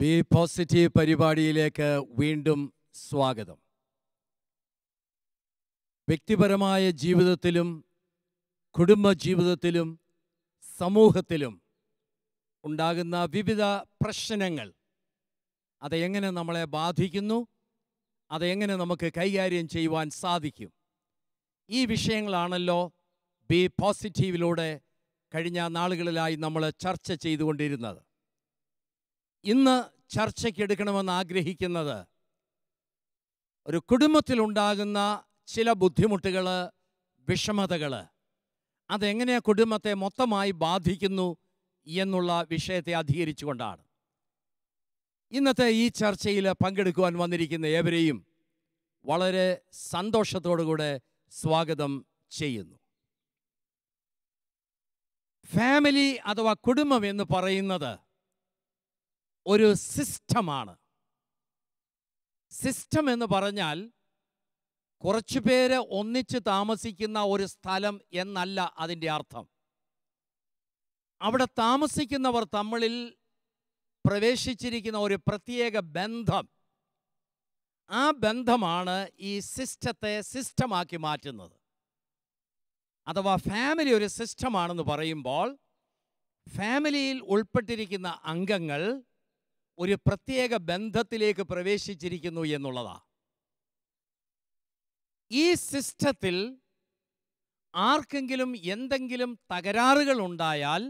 B positive പരിപാടിയിലേക്ക് വീണ്ടും സ്വാഗതം. വ്യക്തിപരമായ ജീവിതത്തിലും കുടുംബ ജീവിതത്തിലും സമൂഹത്തിലും ഉണ്ടാകുന്ന വിവിധ പ്രശ്നങ്ങൾ അതെങ്ങനെ നമ്മളെ ബാധിക്കുന്നു, അതെങ്ങനെ നമുക്ക് കൈകാര്യം ചെയ്യുവാൻ സാധിക്കും, ഈ വിഷയങ്ങളാണല്ലോ ബി പോസിറ്റീവിലൂടെ കഴിഞ്ഞ നാളുകളിലായി നമ്മൾ ചർച്ച ചെയ്തുകൊണ്ടിരുന്നത്. ഇന്ന് ചർച്ചയ്ക്കെടുക്കണമെന്ന് ആഗ്രഹിക്കുന്നത് ഒരു കുടുംബത്തിലുണ്ടാകുന്ന ചില ബുദ്ധിമുട്ടുകൾ, വിഷമതകൾ അതെങ്ങനെ കുടുംബത്തെ മൊത്തമായി ബാധിക്കുന്നു എന്നുള്ള വിഷയത്തെ അധികരിച്ചുകൊണ്ടാണ്. ഇന്നത്തെ ഈ ചർച്ചയിൽ പങ്കെടുക്കുവാൻ വന്നിരിക്കുന്ന ഏവരെയും വളരെ സന്തോഷത്തോടുകൂടെ സ്വാഗതം ചെയ്യുന്നു. ഫാമിലി അഥവാ കുടുംബം എന്ന് പറയുന്നത് ഒരു സിസ്റ്റമാണ്. സിസ്റ്റം എന്ന് പറഞ്ഞാൽ കുറച്ചു പേര് ഒന്നിച്ച് താമസിക്കുന്ന ഒരു സ്ഥലം എന്നല്ല അതിൻ്റെ അർത്ഥം. അവിടെ താമസിക്കുന്നവർ തമ്മിൽ പ്രവേശിച്ചിരിക്കുന്ന ഒരു പ്രത്യേക ബന്ധം, ആ ബന്ധമാണ് ഈ സിസ്റ്റത്തെ സിസ്റ്റമാക്കി മാറ്റുന്നത്. അഥവാ ഫാമിലി ഒരു സിസ്റ്റമാണെന്ന് പറയുമ്പോൾ ഫാമിലിയിൽ ഉൾപ്പെട്ടിരിക്കുന്ന അംഗങ്ങൾ ഒരു പ്രത്യേക ബന്ധത്തിലേക്ക് പ്രവേശിച്ചിരിക്കുന്നു എന്നുള്ളതാണ്. ഈ സിസ്റ്റത്തിൽ ആർക്കെങ്കിലും എന്തെങ്കിലും തകരാറുകൾ ഉണ്ടായാൽ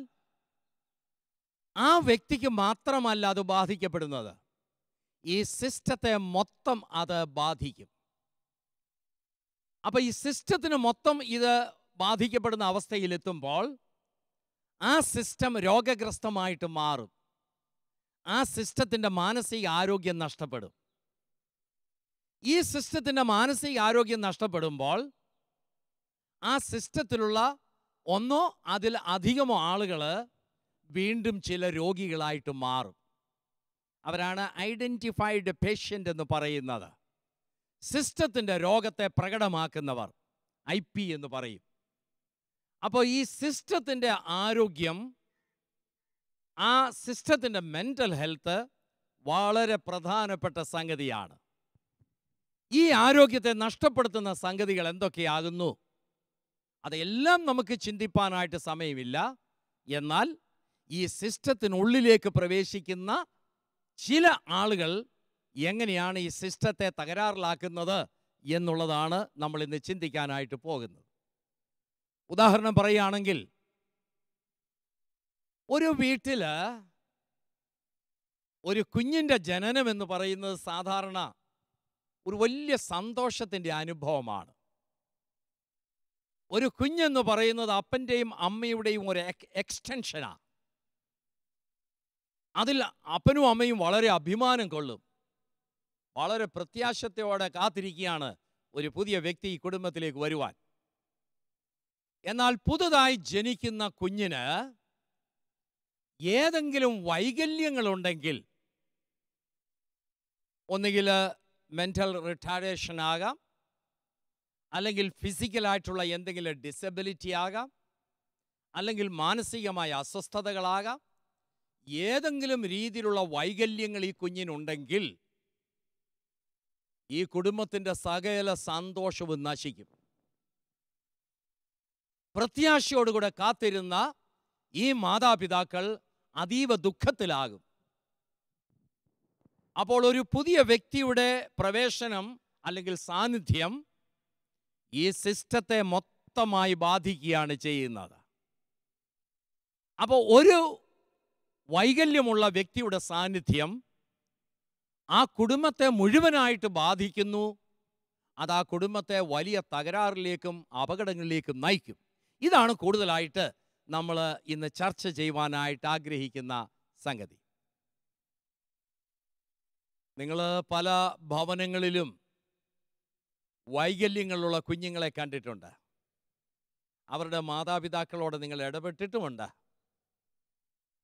ആ വ്യക്തിക്ക് മാത്രമല്ല അത് ബാധിക്കപ്പെടുന്നത്, ഈ സിസ്റ്റത്തെ മൊത്തം അത് ബാധിക്കും. അപ്പോൾ ഈ സിസ്റ്റത്തിന് മൊത്തം ഇത് ബാധിക്കപ്പെടുന്ന അവസ്ഥയിലെത്തുമ്പോൾ ആ സിസ്റ്റം രോഗഗ്രസ്തമായിട്ട് മാറും. ആ സിസ്റ്റത്തിൻ്റെ മാനസിക ആരോഗ്യം നഷ്ടപ്പെടും. ഈ സിസ്റ്റത്തിൻ്റെ മാനസിക ആരോഗ്യം നഷ്ടപ്പെടുമ്പോൾ ആ സിസ്റ്റത്തിലുള്ള ഒന്നോ അതിൽ അധികമോ ആളുകൾ വീണ്ടും ചില രോഗികളായിട്ട് മാറും. അവരാണ് ഐഡൻറ്റിഫൈഡ് പേഷ്യൻ്റ് എന്ന് പറയുന്നത്. സിസ്റ്റത്തിൻ്റെ രോഗത്തെ പ്രകടമാക്കുന്നവർ IP എന്ന് പറയും. അപ്പോൾ ഈ സിസ്റ്റത്തിൻ്റെ ആരോഗ്യം, ആ സിസ്റ്റത്തിൻ്റെ മെൻ്റൽ ഹെൽത്ത് വളരെ പ്രധാനപ്പെട്ട സംഗതിയാണ്. ഈ ആരോഗ്യത്തെ നഷ്ടപ്പെടുത്തുന്ന സംഗതികൾ എന്തൊക്കെയാകുന്നു അതെല്ലാം നമുക്ക് ചിന്തിപ്പാനായിട്ട് സമയമില്ല. എന്നാൽ ഈ സിസ്റ്റത്തിനുള്ളിലേക്ക് പ്രവേശിക്കുന്ന ചില ആളുകൾ എങ്ങനെയാണ് ഈ സിസ്റ്റത്തെ തകരാറിലാക്കുന്നത് എന്നുള്ളതാണ് നമ്മൾ ഇന്ന് ചിന്തിക്കാനായിട്ട് പോകുന്നത്. ഉദാഹരണം പറയുകയാണെങ്കിൽ, ഒരു വീട്ടിൽ ഒരു കുഞ്ഞിൻ്റെ ജനനം എന്ന് പറയുന്നത് സാധാരണ ഒരു വലിയ സന്തോഷത്തിൻ്റെ അനുഭവമാണ്. ഒരു കുഞ്ഞെന്ന് പറയുന്നത് അപ്പൻ്റെയും അമ്മയുടെയും ഒരു എക്സ്റ്റൻഷനാണ്. അതിൽ അപ്പനും അമ്മയും വളരെ അഭിമാനം കൊള്ളും. വളരെ പ്രത്യാശയോടെ കാത്തിരിക്കുകയാണ് ഒരു പുതിയ വ്യക്തി ഈ കുടുംബത്തിലേക്ക് വരുവാൻ. എന്നാൽ പുതുതായി ജനിക്കുന്ന കുഞ്ഞിന് ഏതെങ്കിലും വൈകല്യങ്ങളുണ്ടെങ്കിൽ, ഒന്നുകിൽ മെൻ്റൽ റിട്ടാർഡേഷൻ ആകാം, അല്ലെങ്കിൽ ഫിസിക്കലായിട്ടുള്ള എന്തെങ്കിലും ഡിസബിലിറ്റി ആകാം, അല്ലെങ്കിൽ മാനസികമായ അസ്വസ്ഥതകളാകാം, ഏതെങ്കിലും രീതിയിലുള്ള വൈകല്യങ്ങൾ ഈ കുഞ്ഞിനുണ്ടെങ്കിൽ ഈ കുടുംബത്തിൻ്റെ സകല സന്തോഷവും നശിക്കും. പ്രത്യാശയോടുകൂടെ കാത്തിരുന്ന ഈ മാതാപിതാക്കൾ അതീവ ദുഃഖത്തിലാകും. അപ്പോൾ ഒരു പുതിയ വ്യക്തിയുടെ പ്രവേശനം അല്ലെങ്കിൽ സാന്നിധ്യം ഈ സിസ്റ്റത്തെ മൊത്തമായി ബാധിക്കുകയാണ് ചെയ്യുന്നത്. അപ്പോൾ ഒരു വൈകല്യമുള്ള വ്യക്തിയുടെ സാന്നിധ്യം ആ കുടുംബത്തെ മുഴുവനായിട്ട് ബാധിക്കുന്നു. അത് ആ കുടുംബത്തെ വലിയ തകരാറിലേക്കും അപകടങ്ങളിലേക്കും നയിക്കും. ഇതാണ് കൂടുതലായിട്ട് നമ്മൾ ഇന്ന് ചർച്ച ചെയ്യുവാനായിട്ട് ആഗ്രഹിക്കുന്ന സംഗതി. നിങ്ങൾ പല ഭവനങ്ങളിലും വൈകല്യങ്ങളുള്ള കുഞ്ഞുങ്ങളെ കണ്ടിട്ടുണ്ട്. അവരുടെ മാതാപിതാക്കളോട് നിങ്ങൾ ഇടപെട്ടിട്ടുമുണ്ട്.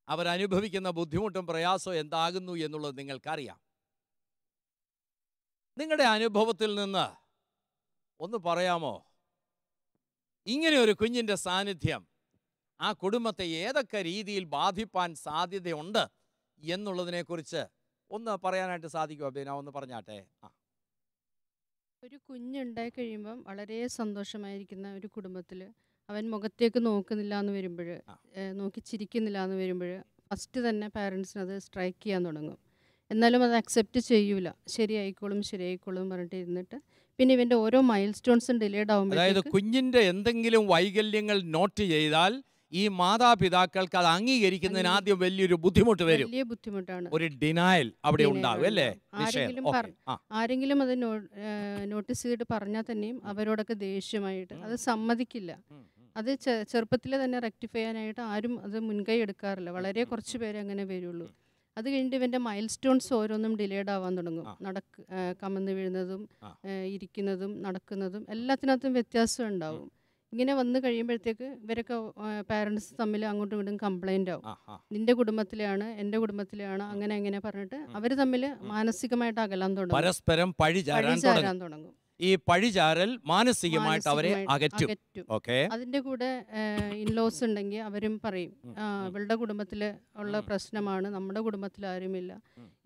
അവരനുഭവിക്കുന്ന ബുദ്ധിമുട്ടും പ്രയാസവും എന്താകുന്നു എന്നുള്ളത് നിങ്ങൾക്കറിയാം. നിങ്ങളുടെ അനുഭവത്തിൽ നിന്ന് ഒന്ന് പറയാമോ, ഇങ്ങനെ ഒരു കുഞ്ഞിൻ്റെ സാന്നിധ്യം ആ കുടുംബത്തെ ഏതൊക്കെ രീതിയിൽ ബാധിപ്പാൻ സാധ്യതയുണ്ട് എന്നുള്ളതിനെക്കുറിച്ച് ഒന്ന് പറയാനായിട്ട് സാധിക്കുമോ ബീന? ഒന്ന് പറഞ്ഞാട്ടെ. ഒരു കുഞ്ഞുണ്ടായി കഴിയുമ്പം വളരെ സന്തോഷമായിരിക്കുന്ന ഒരു കുടുംബത്തിൽ അവൻ മുഖത്തേക്ക് നോക്കുന്നില്ല എന്ന് വരുമ്പോൾ, ആ. നോക്കി ചിരിക്കുന്നില്ല എന്ന് വരുമ്പോൾ ഫസ്റ്റ് തന്നെ പാരൻസിന് അത് സ്ട്രൈക്ക് ചെയ്യാൻ തുടങ്ങും. എന്നാലും അത് അക്സെപ്റ്റ് ചെയ്യൂല. ശരിയായിക്കോളും ശരിയായിക്കോളും എന്ന് പറഞ്ഞിട്ട് ഇരുന്നിട്ട് പിന്നെ ഇവൻ്റെ ഓരോ മൈൽ സ്റ്റോൺസും ഡിലേഡ് അതായത് ആകുമ്പോഴത്തേക്ക് കുഞ്ഞിന്റെ എന്തെങ്കിലും വൈകല്യങ്ങൾ നോട്ട് ചെയ്താൽ ഈ മാതാപിതാക്കൾക്ക് അത് അംഗീകരിക്കുന്നതിന് ആദ്യം വലിയൊരു ബുദ്ധിമുട്ട് വരും. വലിയ ബുദ്ധിമുട്ടാണ്. ഒരു ഡിനായൽ അവിടെ Denial ഉണ്ടാകും അല്ലേ? ഉണ്ടാവും. നിഷേധം. ആരെങ്കിലും ഓക്കേ. ആ. ആരെങ്കിലും അത് നോട്ടീസ് ചെയ്തിട്ട് പറഞ്ഞാൽ തന്നെയും അവരോടൊക്കെ ദേഷ്യമായിട്ട് അത് സമ്മതിക്കില്ല. അത് ചെറുപ്പത്തിലെ തന്നെ റെക്ടിഫൈ ചെയ്യാനായിട്ട് ആരും അത് മുൻകൈ എടുക്കാറില്ല. വളരെ കുറച്ച് പേരെ അങ്ങനെ വരുള്ളൂ. അത് കഴിഞ്ഞിട്ട് ഇവൻ്റെ മൈൽ സ്റ്റോൺസ് ഓരോന്നും ഡിലേഡ് ആവാൻ തുടങ്ങും. കമന്ന് വീഴുന്നതും ഇരിക്കുന്നതും നടക്കുന്നതും എല്ലാത്തിനകത്തും വ്യത്യാസം ഉണ്ടാവും. ഇങ്ങനെ വന്നു കഴിയുമ്പോഴത്തേക്ക് ഇവരൊക്കെ പാരൻസ് തമ്മിൽ അങ്ങോട്ടും ഇങ്ങോട്ടും കംപ്ലൈൻ്റ് ആവും. നിന്റെ കുടുംബത്തിലെയാണ്, എൻ്റെ കുടുംബത്തിലെയാണ്, അങ്ങനെ അങ്ങനെ പറഞ്ഞിട്ട് അവർ തമ്മിൽ മാനസികമായിട്ട് അകലാൻ തുടങ്ങും, പരസ്പരം പഴിചാരാൻ തുടങ്ങും. ഈ പഴിചാരൽ മാനസികമായിട്ട് അവരെ അകറ്റും. ഓക്കെ. അതിൻ്റെ കൂടെ ഇൻലോസ് ഉണ്ടെങ്കിൽ അവരും പറയും, ഇവളുടെ കുടുംബത്തിൽ ഉള്ള പ്രശ്നമാണ്, നമ്മുടെ കുടുംബത്തിൽ ആരുമില്ല.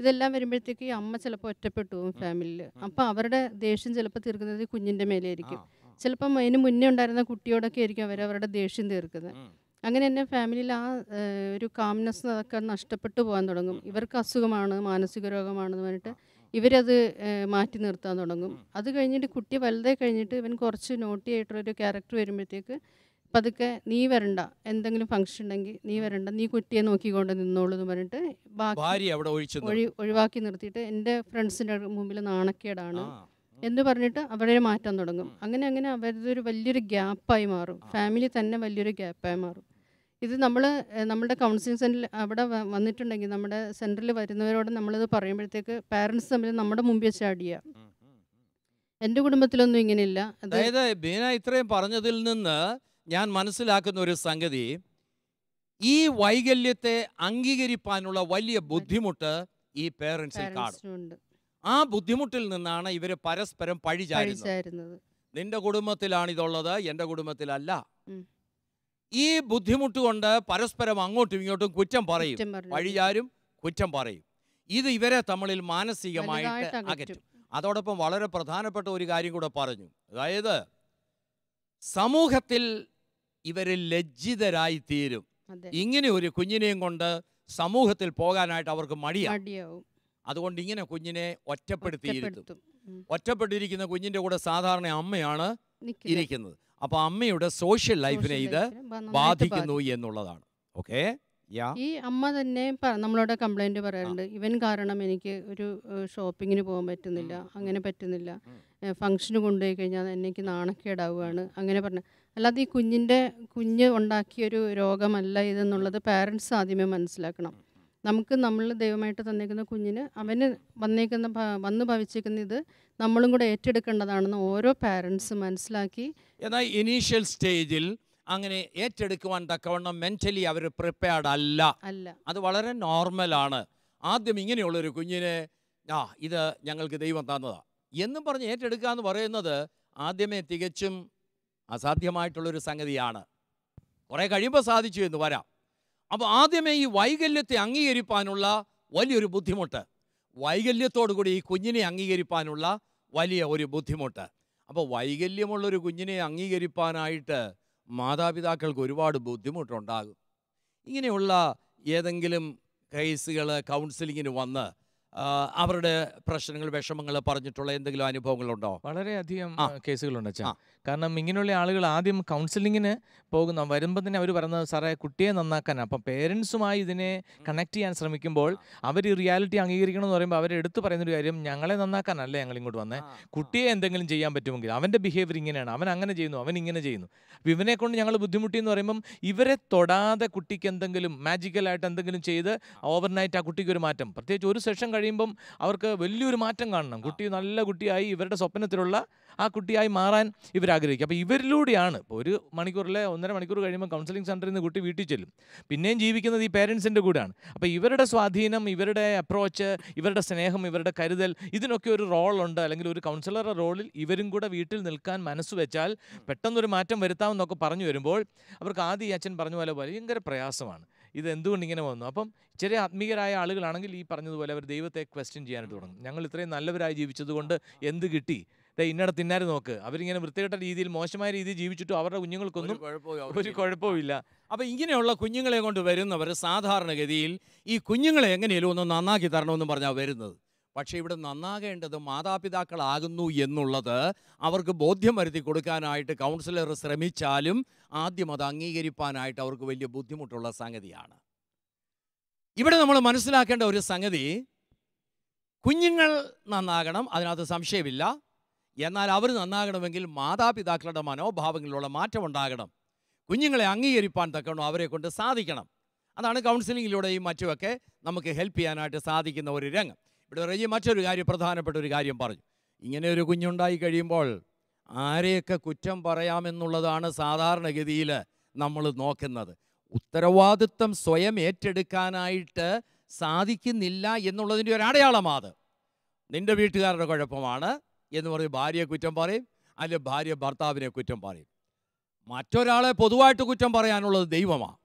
ഇതെല്ലാം വരുമ്പോഴത്തേക്ക് ഈ അമ്മ ചിലപ്പോൾ ഒറ്റപ്പെട്ടു പോകും ഫാമിലിയിൽ. അപ്പം അവരുടെ ദേഷ്യം ചിലപ്പോൾ തീർക്കുന്നത് കുഞ്ഞിൻ്റെ മേലെയായിരിക്കും. ചിലപ്പം അതിന് മുന്നേ ഉണ്ടായിരുന്ന കുട്ടിയോടൊക്കെ ആയിരിക്കും അവരുടെ ദേഷ്യം തീർക്കുന്നത്. അങ്ങനെ തന്നെ ഫാമിലിയിൽ ആ ഒരു കാംനെസ് അതൊക്കെ നഷ്ടപ്പെട്ടു പോകാൻ തുടങ്ങും. ഇവർക്ക് അസുഖമാണ്, മാനസിക രോഗമാണെന്ന് പറഞ്ഞിട്ട് ഇവരത് മാറ്റി നിർത്താൻ തുടങ്ങും. അത് കഴിഞ്ഞിട്ട് കുട്ടി വലുതായി കഴിഞ്ഞിട്ട് ഇവൻ കുറച്ച് നോട്ടി ആയിട്ടുള്ളൊരു ക്യാരക്ടർ വരുമ്പോഴത്തേക്ക് പതുക്കെ നീ വരണ്ട, എന്തെങ്കിലും ഫംഗ്ഷൻ ഉണ്ടെങ്കിൽ നീ വരണ്ട, നീ കുട്ടിയെ നോക്കിക്കൊണ്ട് നിന്നോളൂ എന്ന് പറഞ്ഞിട്ട് ഒഴിവാക്കി നിർത്തിയിട്ട് എൻ്റെ ഫ്രണ്ട്സിൻ്റെ മുമ്പിൽ നാണക്കേടാണ് എന്ന് പറഞ്ഞിട്ട് അവരെ മാറ്റാൻ തുടങ്ങും. അങ്ങനെ അങ്ങനെ അവരതൊരു വലിയൊരു ഗ്യാപ്പായി മാറും. ഫാമിലി തന്നെ വലിയൊരു ഗ്യാപ്പായി മാറും. ഇത് നമ്മുടെ കൗൺസിലിംഗ് സെൻറ്ററിൽ അവിടെ വന്നിട്ടുണ്ടെങ്കിൽ നമ്മുടെ സെൻറ്ററിൽ വരുന്നവരോട് നമ്മളിത് പറയുമ്പോഴത്തേക്ക് പാരൻസ് തമ്മിൽ നമ്മുടെ മുമ്പിൽ വെച്ച് അടിയുക. എൻ്റെ കുടുംബത്തിലൊന്നും ഇങ്ങനെയില്ല. അതായത് ബീന ഇത്രയും പറഞ്ഞതിൽ നിന്ന് ഞാൻ മനസ്സിലാക്കുന്ന ഒരു സംഗതി, ഈ വൈകല്യത്തെ അംഗീകരിക്കാനുള്ള വലിയ ബുദ്ധിമുട്ട് ഈ പേരൻസിൽ കാണും. ആ ബുദ്ധിമുട്ടിൽ നിന്നാണ് ഇവർ പരസ്പരം പഴിചാരുന്നത്. നിന്റെ കുടുംബത്തിലാണ് ഇതുള്ളത്, എൻ്റെ കുടുംബത്തിലല്ല. ഈ ബുദ്ധിമുട്ട് കൊണ്ട് പരസ്പരം അങ്ങോട്ടും ഇങ്ങോട്ടും കുറ്റം പറയും, പഴിചാരും, കുറ്റം പറയും. ഇത് ഇവരെ തമ്മിൽ മാനസികമായിട്ട് അകറ്റും. അതോടൊപ്പം വളരെ പ്രധാനപ്പെട്ട ഒരു കാര്യം കൂടെ പറഞ്ഞു. അതായത് സമൂഹത്തിൽ ഇവർ ലജ്ജിതരായി തീരും. ഇങ്ങനെ ഒരു കുഞ്ഞിനെയും കൊണ്ട് സമൂഹത്തിൽ പോകാനായിട്ട് അവർക്ക് മടിയാവും. അതുകൊണ്ട് ഇങ്ങനെ കുഞ്ഞിനെ ഒറ്റപ്പെടുത്തിയിരുത്തും. ഒറ്റപ്പെട്ടിരിക്കുന്ന കുഞ്ഞിൻ്റെ കൂടെ സാധാരണ അമ്മയാണ് ഇരിക്കുന്നത്. അപ്പോൾ അമ്മയുടെ സോഷ്യൽ ലൈഫിനെ ഇത് ബാധിക്കുന്നു എന്നുള്ളതാണ്. ഓക്കെ. ഈ അമ്മ തന്നെ നമ്മളോട് കംപ്ലൈൻറ്റ് പറയാറുണ്ട്, ഇവൻ കാരണം എനിക്ക് ഒരു ഷോപ്പിങ്ങിന് പോകാൻ പറ്റുന്നില്ല, അങ്ങനെ പറ്റുന്നില്ല, ഫംഗ്ഷന് കൊണ്ടുപോയി കഴിഞ്ഞാൽ എനിക്ക് നാണക്കേടാവുകയാണ്, അങ്ങനെ പറഞ്ഞു. അല്ലാതെ ഈ കുഞ്ഞ് ഉണ്ടാക്കിയൊരു രോഗമല്ല ഇതെന്നുള്ളത് പാരൻസ് ആദ്യമേ മനസ്സിലാക്കണം. നമ്മൾ ദൈവമായിട്ട് തന്നേക്കുന്ന കുഞ്ഞിന് അവന് വന്ന് ഭവിച്ചേക്കുന്ന ഇത് നമ്മളും കൂടെ ഏറ്റെടുക്കേണ്ടതാണെന്ന് ഓരോ പാരൻസ് മനസ്സിലാക്കി. എന്നാൽ ഇനീഷ്യൽ സ്റ്റേജിൽ അങ്ങനെ ഏറ്റെടുക്കുവാൻ തക്കവണ്ണം മെൻ്റലി അവർ പ്രിപ്പയർഡ് അല്ല. അത് വളരെ നോർമലാണ്. ആദ്യം ഇങ്ങനെയുള്ളൊരു കുഞ്ഞിനെ ഇത് ഞങ്ങൾക്ക് ദൈവം തന്നതാ എന്നും പറഞ്ഞ് ഏറ്റെടുക്കുക എന്ന് പറയുന്നത് ആദ്യമേ തികച്ചും അസാധ്യമായിട്ടുള്ളൊരു സംഗതിയാണ്. കുറേ കഴിയുമ്പോൾ സാധിച്ചു എന്ന് വരാം. അപ്പോൾ ആദ്യമേ ഈ വൈകല്യത്തെ അംഗീകരിക്കാനുള്ള വലിയൊരു ബുദ്ധിമുട്ട്, വൈകല്യത്തോടു കൂടി ഈ കുഞ്ഞിനെ അംഗീകരിക്കാനുള്ള വലിയ ഒരു ബുദ്ധിമുട്ട്. അപ്പോൾ വൈകല്യമുള്ളൊരു കുഞ്ഞിനെ അംഗീകരിക്കാനായിട്ട് മാതാപിതാക്കൾക്ക് ഒരുപാട് ബുദ്ധിമുട്ടുണ്ടാകും. ഇങ്ങനെയുള്ള ഏതെങ്കിലും കേസുകൾ കൗൺസിലിങ്ങിന് വന്ന് അവരുടെ പ്രശ്നങ്ങൾ, വിഷമങ്ങൾ പറഞ്ഞിട്ടുള്ള എന്തെങ്കിലും അനുഭവങ്ങളുണ്ടോ? വളരെയധികം കേസുകളുണ്ട് അച്ഛാ. കാരണം ഇങ്ങനെയുള്ള ആളുകൾ ആദ്യം കൗൺസിലിങ്ങിന് വരുമ്പോൾ തന്നെ അവർ പറയുന്നത്, സാറേ കുട്ടിയെ നന്നാക്കാൻ. അപ്പം പേരൻസുമായി ഇതിനെ കണക്ട് ചെയ്യാൻ ശ്രമിക്കുമ്പോൾ അവർ ഈ റിയാലിറ്റി അംഗീകരിക്കണം എന്ന് പറയുമ്പോൾ അവരെടുത്ത് പറയുന്നൊരു കാര്യം, ഞങ്ങളെ നന്നാക്കാനല്ല ഞങ്ങൾ ഇങ്ങോട്ട് വന്നേ, കുട്ടിയെ എന്തെങ്കിലും ചെയ്യാൻ പറ്റുമെങ്കിൽ, അവൻ്റെ ബിഹേവിയർ ഇങ്ങനെയാണ്, അവൻ അങ്ങനെ ചെയ്യുന്നു, അവൻ ഇങ്ങനെ ചെയ്യുന്നു, അപ്പം ഇവനെ കൊണ്ട് ഞങ്ങൾ ബുദ്ധിമുട്ടി എന്ന് പറയുമ്പം ഇവരെ തൊടാതെ കുട്ടിക്ക് എന്തെങ്കിലും മാജിക്കലായിട്ട് എന്തെങ്കിലും ചെയ്ത് ഓവർനൈറ്റ് ആ കുട്ടിക്ക് ഒരു മാറ്റം, പ്രത്യേകിച്ച് ഒരു സെഷൻ കഴിയുമ്പം അവർക്ക് വലിയൊരു മാറ്റം കാണണം. കുട്ടി നല്ല കുട്ടിയായി, ഇവരുടെ സ്വപ്നത്തിലുള്ള ആ കുട്ടിയായി മാറാൻ ഇവരാഗ്രഹിക്കും. അപ്പോൾ ഇവരിലൂടെയാണ് ഇപ്പോൾ 1 മണിക്കൂറിലെ 1.5 മണിക്കൂർ കഴിയുമ്പോൾ കൗൺസിലിംഗ് സെൻറ്ററിൽ നിന്ന് കുട്ടി വീട്ടിൽ ചെല്ലും. പിന്നെയും ജീവിക്കുന്നത് ഈ പേരൻസിൻ്റെ കൂടെയാണ്. അപ്പോൾ ഇവരുടെ സ്വാധീനം, ഇവരുടെ അപ്രോച്ച്, ഇവരുടെ സ്നേഹം, ഇവരുടെ കരുതൽ, ഇതിനൊക്കെ ഒരു റോളുണ്ട്. അല്ലെങ്കിൽ ഒരു കൗൺസിലറുടെ റോളിൽ ഇവരും കൂടെ വീട്ടിൽ നിൽക്കാൻ മനസ്സ് വെച്ചാൽ പെട്ടെന്നൊരു മാറ്റം വരുത്താമെന്നൊക്കെ പറഞ്ഞു വരുമ്പോൾ അവർക്ക് ആദ്യം ഈ അച്ഛൻ പറഞ്ഞ പോലെ ഭയങ്കര പ്രയാസമാണ്. ഇത് എന്തുകൊണ്ട് ഇങ്ങനെ വന്നു. അപ്പം ചെറിയ ആത്മീയരായ ആളുകളാണെങ്കിൽ ഈ പറഞ്ഞതുപോലെ അവർ ദൈവത്തെ ക്വസ്റ്റ്യൻ ചെയ്യാനായിട്ട് തുടങ്ങും. ഞങ്ങൾ ഇത്രയും നല്ലവരായി ജീവിച്ചതുകൊണ്ട് എന്ത് കിട്ടി, ഇന്നടത്ത് തിന്നാര് നോക്ക്. അവരിങ്ങനെ വൃത്തികെട്ട രീതിയിൽ മോശമായ രീതിയിൽ ജീവിച്ചിട്ടും അവരുടെ കുഞ്ഞുങ്ങൾക്കൊന്നും ഒരു കുഴപ്പവും ഇല്ല. അപ്പം ഇങ്ങനെയുള്ള കുഞ്ഞുങ്ങളെ കൊണ്ട് വരുന്നവർ സാധാരണഗതിയിൽ ഈ കുഞ്ഞുങ്ങളെ എങ്ങനെയും ഒന്ന് നന്നാക്കി തരണമെന്ന് പറഞ്ഞാൽ വരുന്നത്. പക്ഷേ ഇവിടെ നന്നാകേണ്ടത് മാതാപിതാക്കളാകുന്നു എന്നുള്ളത് അവർക്ക് ബോധ്യം വരുത്തി കൊടുക്കാനായിട്ട് കൗൺസിലർ ശ്രമിച്ചാലും ആദ്യം അത് അംഗീകരിക്കാനായിട്ട് അവർക്ക് വലിയ ബുദ്ധിമുട്ടുള്ള സംഗതിയാണ്. ഇവിടെ നമ്മൾ മനസ്സിലാക്കേണ്ട ഒരു സംഗതി, കുഞ്ഞുങ്ങൾ നന്നാകണം, അതിനകത്ത് സംശയമില്ല. എന്നാൽ അവർ നന്നാകണമെങ്കിൽ മാതാപിതാക്കളുടെ മനോഭാവങ്ങളിലുള്ള മാറ്റമുണ്ടാകണം. കുഞ്ഞുങ്ങളെ അംഗീകരിക്കാൻ തക്കണം അവരെ കൊണ്ട് സാധിക്കണം. അതാണ് കൗൺസിലിങ്ങിലൂടെയും മറ്റുമൊക്കെ നമുക്ക് ഹെൽപ്പ് ചെയ്യാനായിട്ട് സാധിക്കുന്ന ഒരു രംഗം. ഇവിടെ റെജി മറ്റൊരു കാര്യം, പ്രധാനപ്പെട്ട ഒരു കാര്യം പറഞ്ഞു. ഇങ്ങനെ ഒരു കുഞ്ഞുണ്ടായി കഴിയുമ്പോൾ ആരെയൊക്കെ കുറ്റം പറയാമെന്നുള്ളതാണ് സാധാരണഗതിയിൽ നമ്മൾ നോക്കുന്നത്. ഉത്തരവാദിത്വം സ്വയം ഏറ്റെടുക്കാനായിട്ട് സാധിക്കുന്നില്ല എന്നുള്ളതിൻ്റെ ഒരു അടയാളമാണ്. നിൻ്റെ വീട്ടുകാരുടെ കുഴപ്പമാണ് എന്ന് പറഞ്ഞ് ഭാര്യയെ കുറ്റം പറയും, അല്ലെങ്കിൽ ഭാര്യ ഭർത്താവിനെ കുറ്റം പറയും. മറ്റൊരാളെ പൊതുവായിട്ട് കുറ്റം പറയാനുള്ളത് ദൈവമാണ്.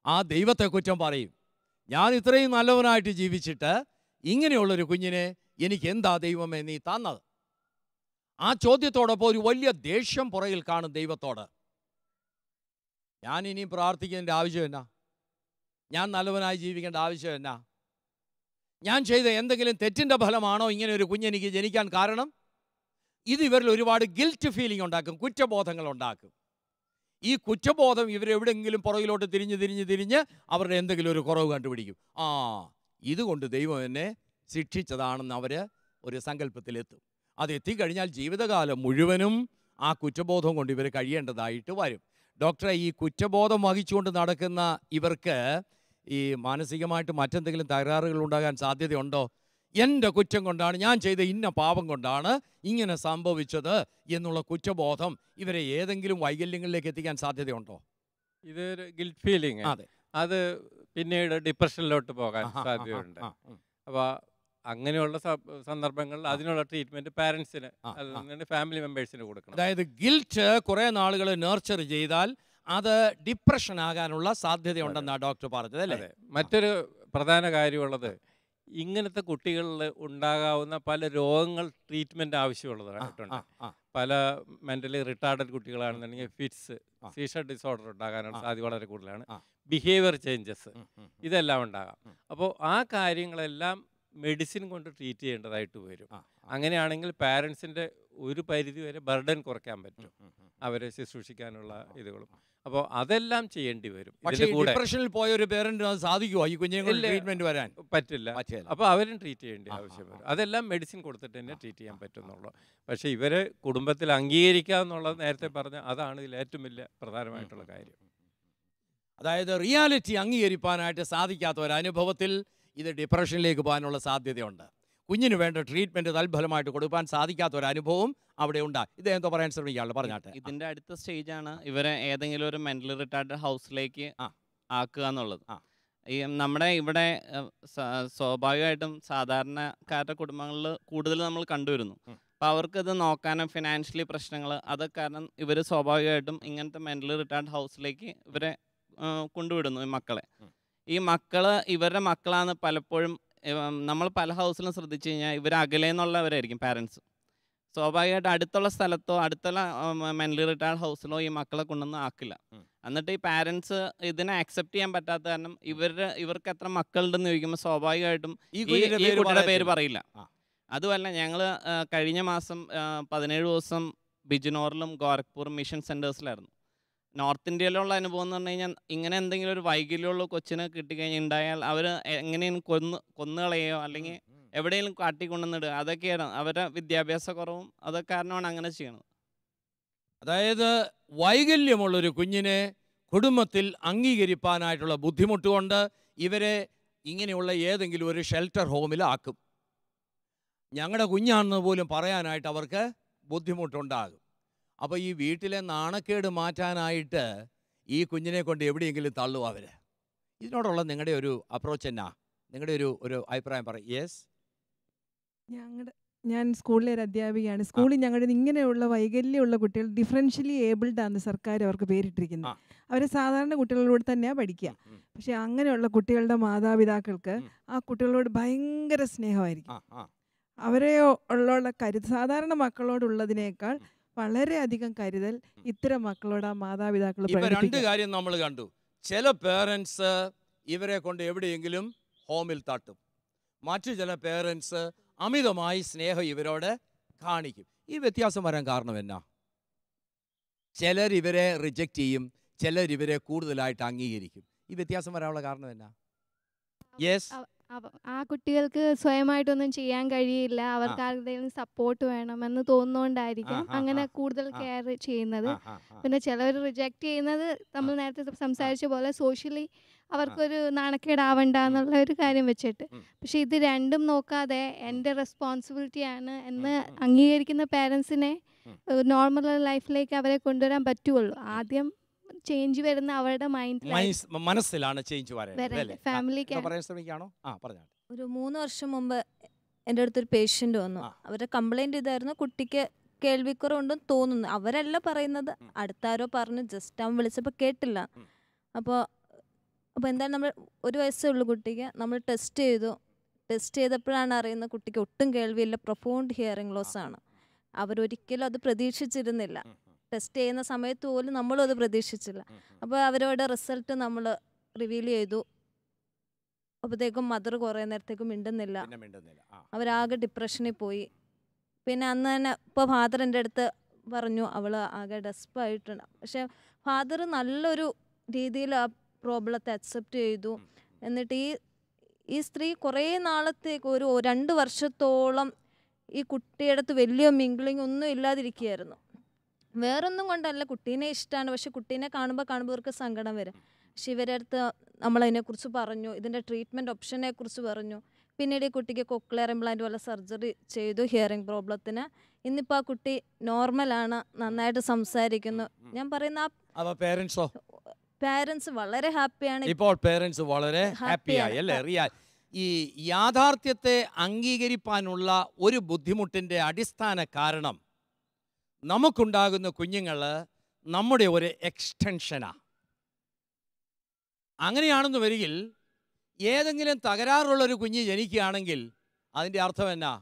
ആ ദൈവത്തെ കുറ്റം പറയും. ഞാൻ ഇത്രയും നല്ലവനായിട്ട് ജീവിച്ചിട്ട് ഇങ്ങനെയുള്ളൊരു കുഞ്ഞിനെ എനിക്ക് എന്താ ദൈവമേ നീ തന്നത്? ആ ചോദ്യത്തോടൊപ്പം ഒരു വലിയ ദേഷ്യം പുറകിൽ കാണും ദൈവത്തോട്. ഞാൻ ഇനിയും പ്രാർത്ഥിക്കേണ്ട ആവശ്യം എന്നാ? ഞാൻ നല്ലവനായി ജീവിക്കേണ്ട ആവശ്യം എന്നാ? ഞാൻ ചെയ്ത എന്തെങ്കിലും തെറ്റിൻ്റെ ഫലമാണോ ഇങ്ങനെ ഒരു കുഞ്ഞെനിക്ക് ജനിക്കാൻ കാരണം? ഇത് ഇവരിൽ ഒരുപാട് ഗിൽറ്റ് ഫീലിംഗ് ഉണ്ടാക്കും, കുറ്റബോധങ്ങൾ ഉണ്ടാക്കും. ഈ കുറ്റബോധം ഇവരെവിടെയെങ്കിലും പുറകിലോട്ട് തിരിഞ്ഞ് അവരുടെ എന്തെങ്കിലും ഒരു കുറവ് കണ്ടുപിടിക്കും. ഇതുകൊണ്ട് ദൈവം എന്നെ ശിക്ഷിച്ചതാണെന്ന് അവർ ഒരു സങ്കല്പത്തിലെത്തും. അത് എത്തിക്കഴിഞ്ഞാൽ ജീവിതകാലം മുഴുവനും ആ കുറ്റബോധം കൊണ്ട് ഇവർ കഴിയേണ്ടതായിട്ട് വരും. ഡോക്ടറെ, ഈ കുറ്റബോധം വഹിച്ചുകൊണ്ട് നടക്കുന്ന ഇവർക്ക് ഈ മാനസികമായിട്ട് മറ്റെന്തെങ്കിലും തകരാറുകൾ ഉണ്ടാകാൻ സാധ്യതയുണ്ടോ? എൻ്റെ കുറ്റം കൊണ്ടാണ്, ഞാൻ ചെയ്ത ഇന്ന പാപം കൊണ്ടാണ് ഇങ്ങനെ സംഭവിച്ചത് എന്നുള്ള കുറ്റബോധം ഇവരെ ഏതെങ്കിലും വൈകല്യങ്ങളിലേക്ക് എത്തിക്കാൻ സാധ്യതയുണ്ടോ? ഇതൊരു ഗിൽറ്റ് ഫീലിംഗ്, അത് പിന്നീട് ഡിപ്രഷനിലോട്ട് പോകാൻ സാധ്യതയുണ്ട്. അപ്പോൾ അങ്ങനെയുള്ള സന്ദർഭങ്ങളിൽ അതിനുള്ള ട്രീറ്റ്മെന്റ് പാരന്റ്സിന്, അല്ലെങ്കിൽ ഫാമിലി മെമ്പേഴ്സിന് കൊടുക്കണം. അതായത് ഗിൽറ്റ് കുറേ നാളുകൾ നർച്ചർ ചെയ്താൽ അത് ഡിപ്രഷൻ ആകാനുള്ള സാധ്യതയുണ്ടെന്നാണ് ഡോക്ടർ പറഞ്ഞത്, അല്ലേ? മറ്റൊരു പ്രധാന കാര്യമുള്ളത്, ഇങ്ങനത്തെ കുട്ടികളിൽ ഉണ്ടാകാവുന്ന പല രോഗങ്ങൾ ട്രീറ്റ്മെന്റ് ആവശ്യമുള്ളതായിട്ടുണ്ട്. പല മെന്റലി റിട്ടാർഡഡ് കുട്ടികളാണെന്നുണ്ടെങ്കിൽ ഫിറ്റ്സ്, സീഷർ ഡിസോർഡർ ഉണ്ടാകാനുള്ള സാധ്യത വളരെ കൂടുതലാണ്. ബിഹേവിയർ ചേഞ്ചസ് ഇതെല്ലാം ഉണ്ടാകാം. അപ്പോൾ ആ കാര്യങ്ങളെല്ലാം മെഡിസിൻ കൊണ്ട് ട്രീറ്റ് ചെയ്യേണ്ടതായിട്ട് വരും. അങ്ങനെയാണെങ്കിൽ പാരൻസിൻ്റെ ഒരു പരിധി വരെ ബർഡൻ കുറയ്ക്കാൻ പറ്റും, അവരെ ശുശ്രൂഷിക്കാനുള്ള ഇതുകളും. അപ്പോൾ അതെല്ലാം ചെയ്യേണ്ടി വരും. ഡിപ്രഷനിൽ പോയ ഒരു പേരന്റ് സാധിക്കുമോ ഈ കുഞ്ഞുങ്ങൾ ട്രീറ്റ്മെന്റ് വരാൻ? പറ്റില്ല. അപ്പോൾ അവരും ട്രീറ്റ് ചെയ്യേണ്ട ആവശ്യം വരും. അതെല്ലാം മെഡിസിൻ കൊടുത്തിട്ട് തന്നെ ട്രീറ്റ് ചെയ്യാൻ പറ്റുന്നുള്ളൂ. പക്ഷേ ഇവരെ കുടുംബത്തിൽ അംഗീകരിക്കുക എന്നുള്ളത് നേരത്തെ പറഞ്ഞ അതാണ് ഇതിൽ ഏറ്റവും വലിയ പ്രധാനമായിട്ടുള്ള കാര്യം. അതായത് റിയാലിറ്റി അംഗീകരിക്കാനായിട്ട് സാധിക്കാത്ത ഒരനുഭവത്തിൽ ഇത് ഡിപ്രഷനിലേക്ക് പോകാനുള്ള സാധ്യതയുണ്ട്. കുഞ്ഞിന് വേണ്ട ട്രീറ്റ്മെന്റ് തൽഫലമായിട്ട് കൊടുക്കാൻ സാധിക്കാത്ത ഒരു അനുഭവം അവിടെ ഉണ്ടാകും. ഇത് എന്തോ പറയാൻ ശ്രമിക്കാമല്ലോ, പറഞ്ഞാട്ടെ. ഇതിന്റെ അടുത്ത സ്റ്റേജാണ് ഇവരെ ഏതെങ്കിലും ഒരു മെന്റലി റിട്ടാർഡ് ഹൗസിലേക്ക് ആക്കുക എന്നുള്ളത്. ഈ നമ്മുടെ ഇവിടെ സ്വാഭാവികമായിട്ടും സാധാരണക്കാരുടെ കുടുംബങ്ങളിൽ കൂടുതൽ നമ്മൾ കണ്ടുവരുന്നു. അപ്പോൾ അവർക്കിത് നോക്കാനും ഫിനാൻഷ്യലി പ്രശ്നങ്ങൾ അതൊക്കെ കാരണം ഇവർ സ്വാഭാവികമായിട്ടും ഇങ്ങനത്തെ മെന്റലി റിട്ടാർഡ് ഹൗസിലേക്ക് ഇവരെ കൊണ്ടുവിടുന്നു. ഈ മക്കളെ, ഈ മക്കൾ ഇവരുടെ മക്കളാണ് പലപ്പോഴും. നമ്മൾ പല ഹൗസിലും ശ്രദ്ധിച്ചു കഴിഞ്ഞാൽ ഇവർ അകലെ നിന്നുള്ളവരായിരിക്കും പാരൻസ്. സ്വാഭാവികമായിട്ട് അടുത്തുള്ള സ്ഥലത്തോ അടുത്തുള്ള മെന്റലി റിട്ടായർഡ് ഹൗസിലോ ഈ മക്കളെ കൊണ്ടൊന്നും ആക്കില്ല. എന്നിട്ട് ഈ പാരൻസ് ഇതിനെ അക്സെപ്റ്റ് ചെയ്യാൻ പറ്റാത്ത കാരണം ഇവർക്ക് എത്ര മക്കളുണ്ടെന്ന് ചോദിക്കുമ്പോൾ സ്വാഭാവികമായിട്ടും ഈ കുട്ടിയുടെ പേര് പറയില്ല. അതുമല്ല, ഞങ്ങൾ കഴിഞ്ഞ മാസം 17 ദിവസം ബിജ്നോറിലും ഗോരഖ്പൂറും മിഷൻ സെൻറ്റേഴ്സിലായിരുന്നു. നോർത്ത് ഇന്ത്യയിലുള്ള അനുഭവം എന്ന് പറഞ്ഞു കഴിഞ്ഞാൽ ഇങ്ങനെ എന്തെങ്കിലും ഒരു വൈകല്യമുള്ള കൊച്ചിനെ കിട്ടിക്കഴിഞ്ഞുണ്ടായാൽ അവർ എങ്ങനെയും കൊന്നുകളയോ അല്ലെങ്കിൽ എവിടെയെങ്കിലും കാട്ടിക്കൊണ്ടുവന്നിടുക, അതൊക്കെയാണ് അവരുടെ വിദ്യാഭ്യാസ കുറവും അതൊക്കെ കാരണമാണ് അങ്ങനെ ചെയ്യണത്. അതായത് വൈകല്യമുള്ളൊരു കുഞ്ഞിനെ കുടുംബത്തിൽ അംഗീകരിക്കാനായിട്ടുള്ള ബുദ്ധിമുട്ട് കൊണ്ട് ഇവരെ ഇങ്ങനെയുള്ള ഏതെങ്കിലും ഒരു ഷെൽട്ടർ ഹോമിലാക്കും. ഞങ്ങളുടെ കുഞ്ഞാണെന്ന് പോലും പറയാനായിട്ട് അവർക്ക് ബുദ്ധിമുട്ടുണ്ടാകും. അപ്പോൾ ഈ വീട്ടിലെ നാണക്കേട് മാറ്റാനായിട്ട് ഈ കുഞ്ഞിനെ കൊണ്ട് എവിടെയെങ്കിലും തള്ളും അവർ. ഇതിനോടുള്ള നിങ്ങളുടെ ഒരു അപ്രോച്ച് എന്നാ? നിങ്ങളുടെ ഒരു അഭിപ്രായം പറയും. യെസ്, ഞാൻ സ്കൂളിലെ ഒരു അധ്യാപികയാണ്. സ്കൂളിൽ ഞങ്ങളുടെ ഇങ്ങനെയുള്ള വൈകല്യമുള്ള കുട്ടികൾ ഡിഫറൻഷ്യലി ഏബിൾഡ് ആണ് സർക്കാർ അവർക്ക് പേരിട്ടിരിക്കുന്നത്. അവരെ സാധാരണ കുട്ടികളോട് തന്നെയാണ് പഠിക്കുക. പക്ഷെ അങ്ങനെയുള്ള കുട്ടികളുടെ മാതാപിതാക്കൾക്ക് ആ കുട്ടികളോട് ഭയങ്കര സ്നേഹമായിരിക്കും. അവരെ ഉള്ള കരുതൽ സാധാരണ മക്കളോടുള്ളതിനേക്കാൾ വളരെയധികം കരുതൽ ഇത്തരം മക്കളോട് ആ മാതാപിതാക്കൾ ഇപ്പൊ രണ്ട് പ്രകടിപ്പിക്കും. കാര്യം നമ്മൾ കണ്ടു. ചില പേരൻസ് ഇവരെ കൊണ്ട് എവിടെയെങ്കിലും ഹോമിൽ തട്ടും. മറ്റു ചില പേരൻസ് അമിതമായി സ്നേഹം ഇവരോട് കാണിക്കും. ഈ വ്യത്യാസം വരാൻ കാരണം എന്നാ? ചിലർ ഇവരെ റിജക്റ്റ് ചെയ്യും, ചിലർ ഇവരെ കൂടുതലായിട്ട് അംഗീകരിക്കും. ഈ വ്യത്യാസം വരാനുള്ള കാരണം എന്നാ? യെസ്, ആ കുട്ടികൾക്ക് സ്വയമായിട്ടൊന്നും ചെയ്യാൻ കഴിയില്ല, അവർക്ക് ആരുടെയും സപ്പോർട്ട് വേണമെന്ന് തോന്നുന്നതുകൊണ്ടായിരിക്കും അങ്ങനെ കൂടുതൽ കെയർ ചെയ്യുന്നത്. പിന്നെ ചിലവർ റിജക്റ്റ് ചെയ്യുന്നത് നമ്മൾ നേരത്തെ സംസാരിച്ച പോലെ സോഷ്യലി അവർക്കൊരു നാണക്കേടാവണ്ട എന്നുള്ള ഒരു കാര്യം വെച്ചിട്ട്. പക്ഷെ ഇത് രണ്ടും നോക്കാതെ എൻ്റെ റെസ്പോൺസിബിലിറ്റിയാണ് എന്ന് അംഗീകരിക്കുന്ന പേരൻസിനെ നോർമൽ ലൈഫിലേക്ക് അവരെ കൊണ്ടുവരാൻ പറ്റുള്ളൂ. ആദ്യം ചേഞ്ച് വരുന്ന അവരുടെ മനസ്സിലാണ് ചേഞ്ച് വരേണ്ടത്. ഫാമിലിക്ക് പറയാൻ ശ്രമിക്കുകയാണോ? പറഞ്ഞാൽ ഒരു 3 വർഷം മുമ്പ് എൻ്റെ അടുത്തൊരു പേഷ്യൻ്റ് വന്നു. അവരുടെ കംപ്ലൈൻറ്റ് ഇതായിരുന്നു, കുട്ടിക്ക് കേൾവിക്കുറവുണ്ടെന്ന് തോന്നുന്നു. അവരല്ല പറയുന്നത്, അടുത്താരോ പറഞ്ഞു, ജസ്റ്റ് അവൻ വിളിച്ചപ്പോൾ കേട്ടില്ല. അപ്പോൾ എന്തായാലും നമ്മൾ 1 വയസ്സേ ഉള്ളൂ കുട്ടിക്ക്. നമ്മൾ ടെസ്റ്റ് ചെയ്തപ്പോഴാണ് അറിയുന്നത് കുട്ടിക്ക് ഒട്ടും കേൾവിയില്ല, പ്രൊഫൗണ്ട് ഹിയറിംഗ് ലോസ് ആണ്. അവരൊരിക്കലും അത് പ്രതീക്ഷിച്ചിരുന്നില്ല. ടെസ്റ്റ് ചെയ്യുന്ന സമയത്ത് പോലും നമ്മളും അത് പ്രതീക്ഷിച്ചില്ല. അപ്പോൾ അവരുടെ റിസൾട്ട് നമ്മൾ റിവീൽ ചെയ്തു. അപ്പോഴത്തേക്കും മദർ കുറേ നേരത്തേക്കും മിണ്ടുന്നില്ല. അവരാകെ ഡിപ്രഷനിൽ പോയി. പിന്നെ അന്ന് തന്നെ ഇപ്പോൾ ഫാദർ എൻ്റെ അടുത്ത് പറഞ്ഞു അവൾ ആകെ ഡെസ്പായിട്ടുണ്ട്. പക്ഷെ ഫാദർ നല്ലൊരു രീതിയിൽ ആ പ്രോബ്ലത്തെ അക്സെപ്റ്റ് ചെയ്തു. എന്നിട്ട് ഈ സ്ത്രീ കുറേ നാളത്തേക്ക് ഒരു 2 വർഷത്തോളം ഈ കുട്ടിയുടെ അടുത്ത് വലിയ മിംഗ്ലിങ് ഒന്നും ഇല്ലാതിരിക്കുകയായിരുന്നു. വേറൊന്നും കൊണ്ടല്ല, കുട്ടീനെ ഇഷ്ടമാണ്. പക്ഷെ കുട്ടീനെ കാണുമ്പോൾ ഇവർക്ക് സങ്കടം വരും. പക്ഷെ ഇവരുടെ അടുത്ത് നമ്മളതിനെക്കുറിച്ച് പറഞ്ഞു, ഇതിൻ്റെ ട്രീറ്റ്മെൻറ്റ് ഓപ്ഷനെ കുറിച്ച് പറഞ്ഞു. പിന്നീട് ഈ കുട്ടിക്ക് കോക്ലിയർ ഇംപ്ലാന്റ് പോലെ സർജറി ചെയ്തു ഹിയറിംഗ് പ്രോബ്ലത്തിന്. ഇന്നിപ്പോൾ ആ കുട്ടി നോർമലാണ്, നന്നായിട്ട് സംസാരിക്കുന്നു. ഞാൻ പറയുന്ന പേരൻസ് വളരെ ഹാപ്പിയാണ്. ഇപ്പോൾ പേരൻസ് വളരെ ഹാപ്പിയായി അല്ലേ? റിയാൽ, ഈ യാഥാർത്ഥ്യത്തെ അംഗീകരിക്കാനുള്ള ഒരു ബുദ്ധിമുട്ടിൻ്റെ അടിസ്ഥാന കാരണം നമുക്കുണ്ടാകുന്ന കുഞ്ഞുങ്ങൾ നമ്മുടെ ഒരു എക്സ്റ്റൻഷനാണ്. അങ്ങനെയാണെന്ന് വരികിൽ ഏതെങ്കിലും തകരാറുള്ളൊരു കുഞ്ഞ് ജനിക്കുകയാണെങ്കിൽ അതിൻ്റെ അർത്ഥം എന്നാ?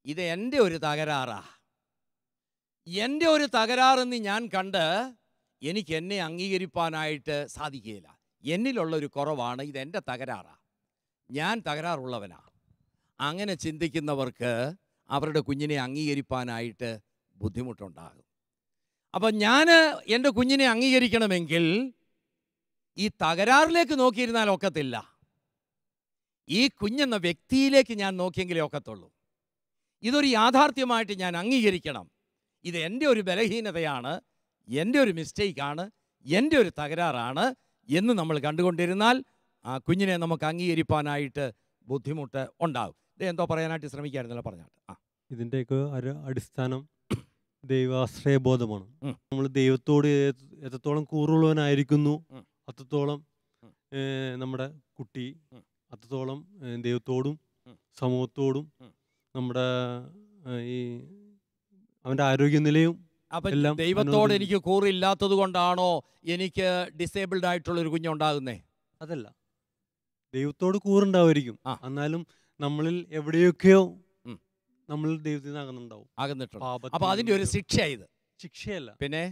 ഇത് എൻ്റെ ഒരു തകരാറാ, എൻ്റെ ഒരു തകരാറെന്ന് ഞാൻ കണ്ട് എനിക്ക് എന്നെ അംഗീകരിക്കാനായിട്ട് സാധിക്കുകയില്ല. എന്നിലുള്ളൊരു കുറവാണ്, ഇതെൻ്റെ തകരാറാ, ഞാൻ തകരാറുള്ളവനാ. അങ്ങനെ ചിന്തിക്കുന്നവർക്ക് അവരുടെ കുഞ്ഞിനെ അംഗീകരിക്കാനായിട്ട് ബുദ്ധിമുട്ടുണ്ടാകും. അപ്പം ഞാൻ എൻ്റെ കുഞ്ഞിനെ അംഗീകരിക്കണമെങ്കിൽ ഈ തകരാറിലേക്ക് നോക്കിയിരുന്നാൽ ഒക്കത്തില്ല. ഈ കുഞ്ഞെന്ന വ്യക്തിയിലേക്ക് ഞാൻ നോക്കിയെങ്കിലേ ഒക്കത്തുള്ളൂ. ഇതൊരു യാഥാർത്ഥ്യമായിട്ട് ഞാൻ അംഗീകരിക്കണം. ഇത് എൻ്റെ ഒരു ബലഹീനതയാണ്, എൻ്റെ ഒരു മിസ്റ്റേക്കാണ്, എൻ്റെ ഒരു തകരാറാണ് എന്ന് നമ്മൾ കണ്ടുകൊണ്ടിരുന്നാൽ ആ കുഞ്ഞിനെ നമുക്ക് അംഗീകരിക്കാനായിട്ട് ബുദ്ധിമുട്ട് ഉണ്ടാകും. ഇത് എന്തോ പറയാനായിട്ട് ശ്രമിക്കായിരുന്നല്ലോ, പറഞ്ഞാട്ട്. ഇതിൻ്റെയൊക്കെ ഒരു അടിസ്ഥാനം ദൈവാശ്രയബോധമാണ്. നമ്മൾ ദൈവത്തോട് എത്രത്തോളം കൂറുള്ളവനായിരിക്കുന്നു അത്രത്തോളം നമ്മുടെ കുട്ടി അത്രത്തോളം ദൈവത്തോടും സമൂഹത്തോടും നമ്മുടെ ഈ അവൻ്റെ ആരോഗ്യനിലയും എല്ലാം. ദൈവത്തോട് എനിക്ക് കൂറില്ലാത്തത് കൊണ്ടാണോ എനിക്ക് ഡിസേബിൾഡ് ആയിട്ടുള്ളൊരു കുഞ്ഞുണ്ടാകുന്നേ? അതല്ല, ദൈവത്തോട് കൂറുണ്ടാവുമായിരിക്കും, എന്നാലും നമ്മളിൽ എവിടെയൊക്കെയോ നമ്മൾ ദൈവത്തിൽ നിന്ന് അകന്നിട്ടുണ്ട്. അപ്പൊ അതിന്റെ ഒരു ശിക്ഷ ഇത് ശിക്ഷയല്ല, പിന്നെ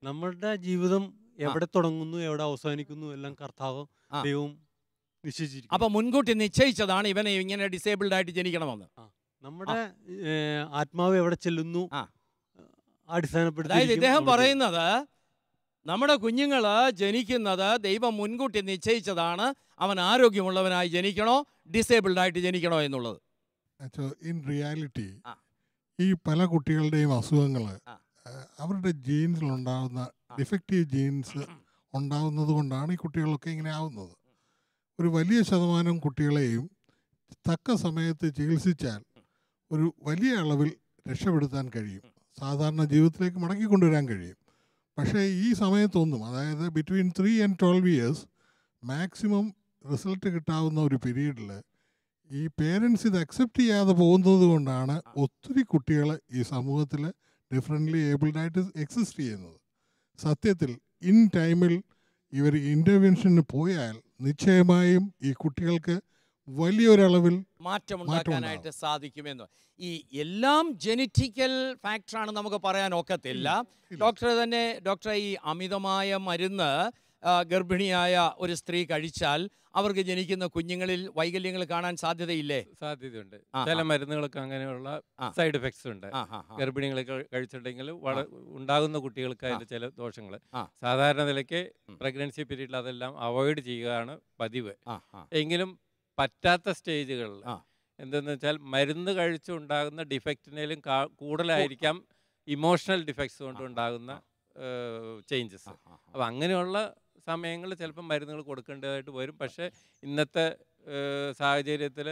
നമ്മളുടെ ജീവിതം എവിടെ തുടങ്ങുന്നു എവിടെ അവസാനിക്കുന്നു എല്ലാം കർത്താവ് ദൈവം നിശ്ചയിച്ചിരിക്കുന്നു. അപ്പൊ മുൻകൂട്ടി നിശ്ചയിച്ചതാണ് ഇവനെ ഇങ്ങനെ ഡിസേബിൾഡ് ആയിട്ട് ജനിക്കണമെന്ന്. നമ്മുടെ ആത്മാവ് എവിടെ ചെല്ലുന്നു അടിസ്ഥാനപ്പെടുത്തി. അതായത് ഇദ്ദേഹം പറയുന്നത് നമ്മുടെ കുഞ്ഞുങ്ങള് ജനിക്കുന്നത് ദൈവം മുൻകൂട്ടി നിശ്ചയിച്ചതാണ്. അവൻ ആരോഗ്യമുള്ളവനായി ജനിക്കണോ ഡിസേബിൾഡ് ആയിട്ട് ജനിക്കണോ എന്നുള്ളത്. ഇൻ റിയാലിറ്റി ഈ പല കുട്ടികളുടെയും അസുഖങ്ങൾ അവരുടെ ജീൻസിലുണ്ടാകുന്ന ഡിഫക്റ്റീവ് ജീൻസ് ഉണ്ടാകുന്നത് കൊണ്ടാണ് ഈ കുട്ടികളൊക്കെ ഇങ്ങനെ ആവുന്നത്. ഒരു വലിയ ശതമാനം കുട്ടികളെയും തക്ക സമയത്ത് ചികിത്സിച്ചാൽ ഒരു വലിയ അളവിൽ രക്ഷപ്പെടുത്താൻ കഴിയും, സാധാരണ ജീവിതത്തിലേക്ക് മടക്കിക്കൊണ്ടുവരാൻ കഴിയും. പക്ഷേ ഈ സമയത്തൊന്നും, അതായത് between 3 and 12 years maximum result കിട്ടാവുന്ന ഒരു പീരീഡിൽ ഈ പേരൻസ് ഇത് അക്സെപ്റ്റ് ചെയ്യാതെ പോകുന്നത് കൊണ്ടാണ് ഒത്തിരി കുട്ടികൾ ഈ സമൂഹത്തിൽ ഡിഫറൻ്റ്ലി ഏബിൾഡായിട്ട് എക്സിസ്റ്റ് ചെയ്യുന്നത്. സത്യത്തിൽ ഇൻ ടൈമിൽ ഇവർ ഇൻ്റർവെൻഷന് പോയാൽ നിശ്ചയമായും ഈ കുട്ടികൾക്ക് വലിയൊരളവിൽ മാറ്റമുണ്ടാക്കാനായിട്ട് സാധിക്കുമെന്ന്. ഈ എല്ലാം ജനറ്റിക്കൽ ഫാക്ടറാണ് നമുക്ക് പറയാൻ ഒക്കത്തില്ല. ഡോക്ടറെ ഈ അമിതമായ മരുന്ന് ഗർഭിണിയായ ഒരു സ്ത്രീ കഴിച്ചാൽ അവർക്ക് ജനിക്കുന്ന കുഞ്ഞുങ്ങളിൽ വൈകല്യങ്ങൾ കാണാൻ സാധ്യതയില്ലേ? സാധ്യതയുണ്ട്. ചില മരുന്നുകൾക്ക് അങ്ങനെയുള്ള സൈഡ് എഫക്ട്സ് ഉണ്ട്. ഗർഭിണികൾ കഴിച്ചിട്ടുണ്ടെങ്കിൽ ഉണ്ടാകുന്ന കുട്ടികൾക്ക് അതിന്റെ ചില ദോഷങ്ങൾ. സാധാരണ നിലയ്ക്ക് പ്രഗ്നൻസി പീരീഡിൽ അതെല്ലാം അവോയ്ഡ് ചെയ്യുകയാണ് പതിവ്. എങ്കിലും പറ്റാത്ത സ്റ്റേജുകളിൽ എന്തെന്ന് വെച്ചാൽ മരുന്ന് കഴിച്ചുണ്ടാകുന്ന ഡിഫക്റ്റിനേലും കൂടുതലായിരിക്കാം ഇമോഷണൽ ഡിഫക്ട്സ് കൊണ്ടുണ്ടാകുന്ന ചേഞ്ചസ്. അപ്പം അങ്ങനെയുള്ള സമയങ്ങളിൽ ചിലപ്പോൾ മരുന്നുകൾ കൊടുക്കേണ്ടതായിട്ട് വരും. പക്ഷേ ഇന്നത്തെ സാഹചര്യത്തിൽ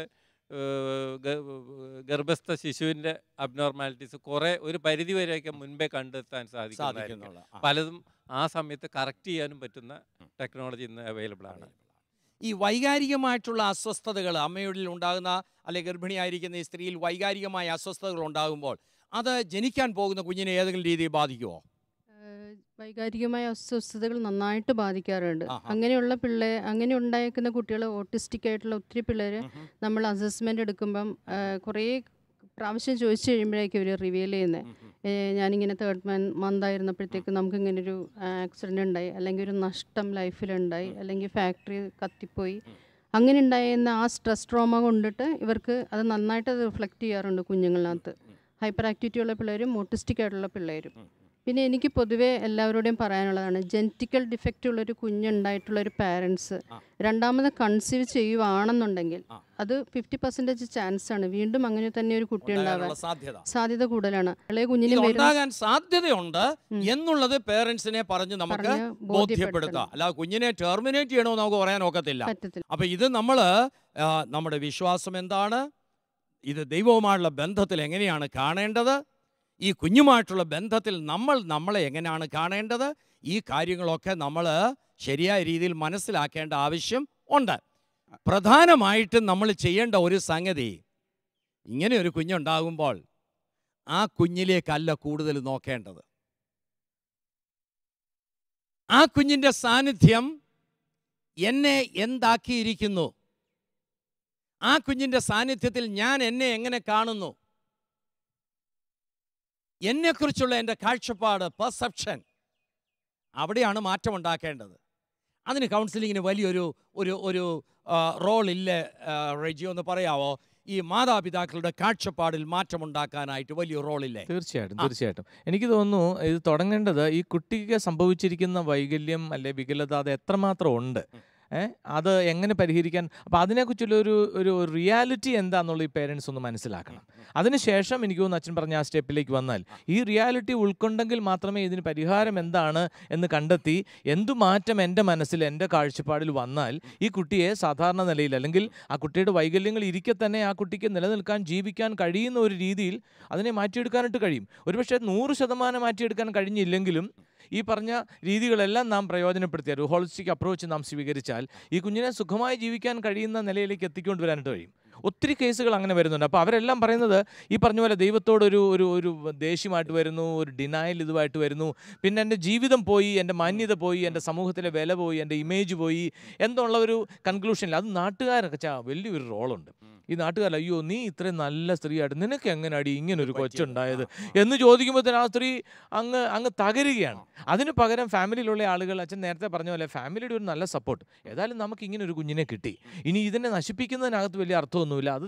ഗർഭസ്ഥ ശിശുവിൻ്റെ അബ്നോർമാലിറ്റീസ് കുറേ ഒരു പരിധി വരെയൊക്കെ മുൻപേ കണ്ടെത്താൻ സാധിക്കും. പലതും ആ സമയത്ത് കറക്റ്റ് ചെയ്യാനും പറ്റുന്ന ടെക്നോളജി ഇന്ന് അവൈലബിൾ ആണ്. ഈ വൈകാരികമായിട്ടുള്ള അസ്വസ്ഥതകൾ അമ്മയുടെ ഉണ്ടാകുന്ന അല്ലെങ്കിൽ ഗർഭിണിയായിരിക്കുന്ന ഈ സ്ത്രീയിൽ വൈകാരികമായ അസ്വസ്ഥതകൾ ഉണ്ടാകുമ്പോൾ അത് ജനിക്കാൻ പോകുന്ന കുഞ്ഞിനെ ഏതെങ്കിലും രീതിയിൽ ബാധിക്കുമോ? വൈകാരികമായ അസ്വസ്ഥതകൾ നന്നായിട്ട് ബാധിക്കാറുണ്ട്. അങ്ങനെ ഉണ്ടായിരിക്കുന്ന കുട്ടികൾ, ഓട്ടിസ്റ്റിക് ആയിട്ടുള്ള ഒത്തിരി പിള്ളേർ നമ്മൾ അസസ്മെൻ്റ് എടുക്കുമ്പം കുറേ പ്രാവശ്യം ചോദിച്ചു കഴിയുമ്പോഴേക്കും ഇവർ റിവീൽ ചെയ്യുന്നത്, ഞാനിങ്ങനെ 3rd month ആയിരുന്നപ്പോഴത്തേക്ക് നമുക്കിങ്ങനൊരു ആക്സിഡൻ്റ് ഉണ്ടായി, അല്ലെങ്കിൽ ഒരു നഷ്ടം ലൈഫിലുണ്ടായി, അല്ലെങ്കിൽ ഫാക്ടറി കത്തിപ്പോയി, അങ്ങനെ ഉണ്ടായിരുന്ന ആ സ്ട്രെസ് ട്രോമ കൊണ്ടിട്ട് ഇവർക്ക് അത് നന്നായിട്ട് റിഫ്ലക്റ്റ് ചെയ്യാറുണ്ട് കുഞ്ഞുങ്ങളിനകത്ത്. ഹൈപ്പർ ആക്ടിവിറ്റി ഉള്ള പിള്ളേരും ഓട്ടിസ്റ്റിക് ആയിട്ടുള്ള പിള്ളേരും. പിന്നെ എനിക്ക് പൊതുവേ എല്ലാവരോടും പറയാനുള്ളതാണ്, ജനറ്റിക്കൽ ഡിഫക്റ്റ് ഉള്ളൊരു കുഞ്ഞുണ്ടായിട്ടുള്ളൊരു പാരൻസ് രണ്ടാമത് കൺസീവ് ചെയ്യുവാണെന്നുണ്ടെങ്കിൽ അത് 50% ചാൻസാണ് വീണ്ടും അങ്ങനെ തന്നെ ഒരു കുട്ടി ഉണ്ടാവാൻ സാധ്യത കൂടുതലാണ്. ഇളയ കുഞ്ഞിന് ഉണ്ടാകാൻ സാധ്യതയുണ്ട് എന്നുള്ളത് പേരൻസിനെ പറഞ്ഞ് നമുക്ക് ബോധ്യപ്പെടുത്തുക. അല്ല കുഞ്ഞിനെ ടെർമിനേറ്റ് ചെയ്യണമെന്ന് നമുക്ക് പറയാൻ ഒക്കത്തില്ല. അപ്പൊ ഇത് നമ്മുടെ വിശ്വാസം എന്താണ്, ഇത് ദൈവവുമായുള്ള ബന്ധത്തിൽ എങ്ങനെയാണ് കാണേണ്ടത്, ഈ കുഞ്ഞുമായിട്ടുള്ള ബന്ധത്തിൽ നമ്മളെ എങ്ങനെയാണ് കാണേണ്ടത്, ഈ കാര്യങ്ങളൊക്കെ നമ്മൾ ശരിയായ രീതിയിൽ മനസ്സിലാക്കേണ്ട ആവശ്യം ഉണ്ട്. പ്രധാനമായിട്ടും നമ്മൾ ചെയ്യേണ്ട ഒരു സംഗതി, ഇങ്ങനെ ഒരു കുഞ്ഞുണ്ടാകുമ്പോൾ ആ കുഞ്ഞിലേക്കല്ല കൂടുതൽ നോക്കേണ്ടത്. ആ കുഞ്ഞിൻ്റെ സാന്നിധ്യം എന്നെ എന്താക്കിയിരിക്കുന്നു, ആ കുഞ്ഞിൻ്റെ സാന്നിധ്യത്തിൽ ഞാൻ എന്നെ എങ്ങനെ കാണുന്നു, എന്നെക്കുറിച്ചുള്ള എൻ്റെ കാഴ്ചപ്പാട്, പെർസെപ്ഷൻ, അവിടെയാണ് മാറ്റം ഉണ്ടാക്കേണ്ടത്. അതിന് കൗൺസിലിങ്ങിന് വലിയൊരു ഒരു റോളില്ല. റെജിയോ ഒന്ന് പറയാവോ, ഈ മാതാപിതാക്കളുടെ കാഴ്ചപ്പാടിൽ മാറ്റമുണ്ടാക്കാനായിട്ട് വലിയ റോളില്ലേ? തീർച്ചയായിട്ടും എനിക്ക് തോന്നുന്നു ഇത് തുടങ്ങേണ്ടത് ഈ കുട്ടിക്ക് സംഭവിച്ചിരിക്കുന്ന വൈകല്യം അല്ലെ വികലത അത് എത്രമാത്രം ഉണ്ട്, അത് എങ്ങനെ പരിഹരിക്കാൻ, അപ്പോൾ അതിനെക്കുറിച്ചുള്ള ഒരു റിയാലിറ്റി എന്താണെന്നുള്ള ഈ പേരൻസ് ഒന്ന് മനസ്സിലാക്കണം. അതിനുശേഷം എനിക്ക് തോന്നുന്നു അച്ഛൻ പറഞ്ഞ ആ സ്റ്റെപ്പിലേക്ക് വന്നാൽ ഈ റിയാലിറ്റി ഉൾക്കൊണ്ടെങ്കിൽ മാത്രമേ ഇതിന് പരിഹാരം എന്താണ് എന്ന് കണ്ടെത്തി എന്തു മാറ്റം എൻ്റെ മനസ്സിൽ എൻ്റെ കാഴ്ചപ്പാടിൽ വന്നാൽ ഈ കുട്ടിയെ സാധാരണ നിലയിൽ അല്ലെങ്കിൽ ആ കുട്ടിയുടെ വൈകല്യങ്ങൾ ഇരിക്കെ തന്നെ ആ കുട്ടിക്ക് നിലനിൽക്കാൻ ജീവിക്കാൻ കഴിയുന്ന ഒരു രീതിയിൽ അതിനെ മാറ്റിയെടുക്കാനായിട്ട് കഴിയും. ഒരുപക്ഷെ 100% മാറ്റിയെടുക്കാൻ കഴിഞ്ഞില്ലെങ്കിലും ഈ പറഞ്ഞ രീതികളെല്ലാം നാം പ്രയോജനപ്പെടുത്തിയാൽ, ഒരു ഹോളിസ്റ്റിക് അപ്രോച്ച് നാം സ്വീകരിച്ചാൽ ഈ കുഞ്ഞിനെ സുഖമായി ജീവിക്കാൻ കഴിയുന്ന നിലയിലേക്ക് എത്തിക്കൊണ്ട് വരാനായിട്ട് കഴിയും. ഒത്തിരി കേസുകൾ അങ്ങനെ വരുന്നുണ്ട്. അപ്പോൾ അവരെല്ലാം പറയുന്നത് ഈ പറഞ്ഞ പോലെ ദൈവത്തോടൊരു ഒരു ദേഷ്യമായിട്ട് വരുന്നു, ഒരു ഡിനയൽ ഇതുമായിട്ട് വരുന്നു, പിന്നെ എൻ്റെ ജീവിതം പോയി, എൻ്റെ മാന്യത പോയി, എൻ്റെ സമൂഹത്തിലെ വില പോയി, എൻ്റെ ഇമേജ് പോയി എന്നുള്ള ഒരു കൺക്ലൂഷനിൽ അത് നാട്ടുകാരൊക്കെ വലിയൊരു റോളുണ്ട്. ഈ നാട്ടുകാർ, അയ്യോ നീ ഇത്രയും നല്ല സ്ത്രീയായിട്ട് നിനക്ക് എങ്ങനെ അടി ഇങ്ങനൊരു കൊച്ചുണ്ടായത് എന്ന് ചോദിക്കുമ്പോഴത്തേന് ആ സ്ത്രീ അങ്ങ് തകരുകയാണ്. അതിന് പകരം ഫാമിലിയിലുള്ള ആളുകൾ, അച്ഛൻ നേരത്തെ പറഞ്ഞ പോലെ ഫാമിലിയുടെ ഒരു നല്ല സപ്പോർട്ട്, ഏതായാലും നമുക്ക് ഇങ്ങനെ ഒരു കുഞ്ഞിനെ കിട്ടി, ഇനി ഇതിനെ നശിപ്പിക്കുന്നതിനകത്ത് വലിയ അർത്ഥമൊന്നുമില്ല, അത്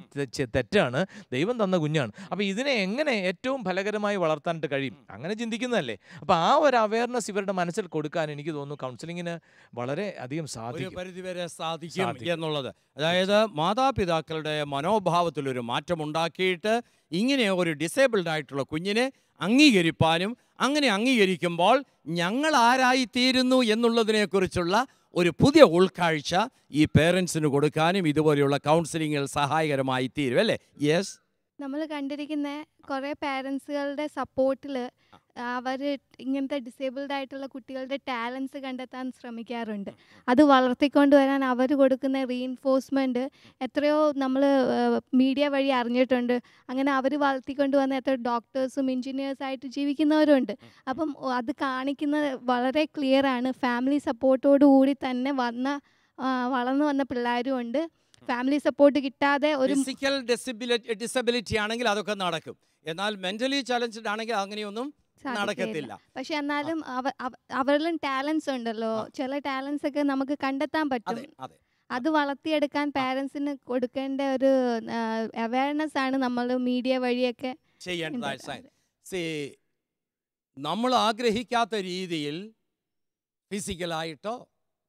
തെറ്റാണ്, ദൈവം തന്ന കുഞ്ഞാണ്, അപ്പോൾ ഇതിനെ എങ്ങനെ ഏറ്റവും ഫലകരമായി വളർത്താനായിട്ട് കഴിയും, അങ്ങനെ ചിന്തിക്കുന്നതല്ലേ. അപ്പോൾ ആ ഒരു അവയർനെസ് ഇവരുടെ മനസ്സിൽ കൊടുക്കാൻ എനിക്ക് തോന്നുന്നു കൗൺസിലിങ്ങിന് വളരെ അധികം സാധിക്കും, പരിധിവരെ സാധിക്കും എന്നുള്ളത്. അതായത് മാതാപിതാക്കളുടെ മനോഭാവത്തിലൊരു മാറ്റമുണ്ടാക്കിയിട്ട് ഇങ്ങനെ ഒരു ഡിസേബിൾഡ് ആയിട്ടുള്ള കുഞ്ഞിനെ അംഗീകരിപ്പാനും അങ്ങനെ അംഗീകരിക്കുമ്പോൾ ഞങ്ങൾ ആരായിത്തീരുന്നു എന്നുള്ളതിനെക്കുറിച്ചുള്ള ഒരു പുതിയ ഉൾക്കാഴ്ച ഈ പേരൻസിന് കൊടുക്കാനും ഇതുപോലെയുള്ള കൗൺസിലിങ്ങിൽ സഹായകരമായി തീരും അല്ലേ? യെസ്, നമ്മൾ കണ്ടിരിക്കുന്ന കുറേ പാരൻസുകളുടെ സപ്പോർട്ടിൽ അവർ ഇങ്ങനത്തെ ഡിസേബിൾഡ് ആയിട്ടുള്ള കുട്ടികളുടെ ടാലൻസ് കണ്ടെത്താൻ ശ്രമിക്കാറുണ്ട്. അത് വളർത്തിക്കൊണ്ട് വരാൻ അവർ കൊടുക്കുന്ന റീഇൻഫോഴ്സ്മെൻറ്റ് എത്രയോ നമ്മൾ മീഡിയ വഴി അറിഞ്ഞിട്ടുണ്ട്. അങ്ങനെ അവർ വളർത്തിക്കൊണ്ട് വന്ന എത്ര ഡോക്ടേഴ്സും എഞ്ചിനീയേഴ്സായിട്ട് ജീവിക്കുന്നവരുണ്ട്. അപ്പം അത് കാണിക്കുന്നത് വളരെ ക്ലിയറാണ്. ഫാമിലി സപ്പോർട്ടോടു കൂടി തന്നെ വളർന്നു വന്ന പിള്ളേരും ഉണ്ട്. ഫാമിലി സപ്പോർട്ട് കിട്ടാതെ ഒരു ഫിസിക്കൽ ഡിസബിലിറ്റി ആണെങ്കിൽ അതൊക്കെ നടക്കും. എന്നാൽ മെന്റലി ചലഞ്ചഡ് ആണെങ്കിൽ അങ്ങനെയൊന്നും നടക്കത്തില്ല. പക്ഷെ എന്നാലും അവരിലും ടാലൻസ് ഉണ്ടല്ലോ. ചില ടാലൻസ് ഒക്കെ നമുക്ക് കണ്ടെത്താൻ പറ്റും. അത് വളർത്തിയെടുക്കാൻ പാരൻസിന് കൊടുക്കേണ്ട ഒരു അവയർനെസ് ആണ് നമ്മൾ മീഡിയ വഴിയൊക്കെ ചെയ്യേണ്ടത്. നമ്മൾ ആഗ്രഹിക്കാത്ത രീതിയിൽ ഫിസിക്കലായിട്ടോ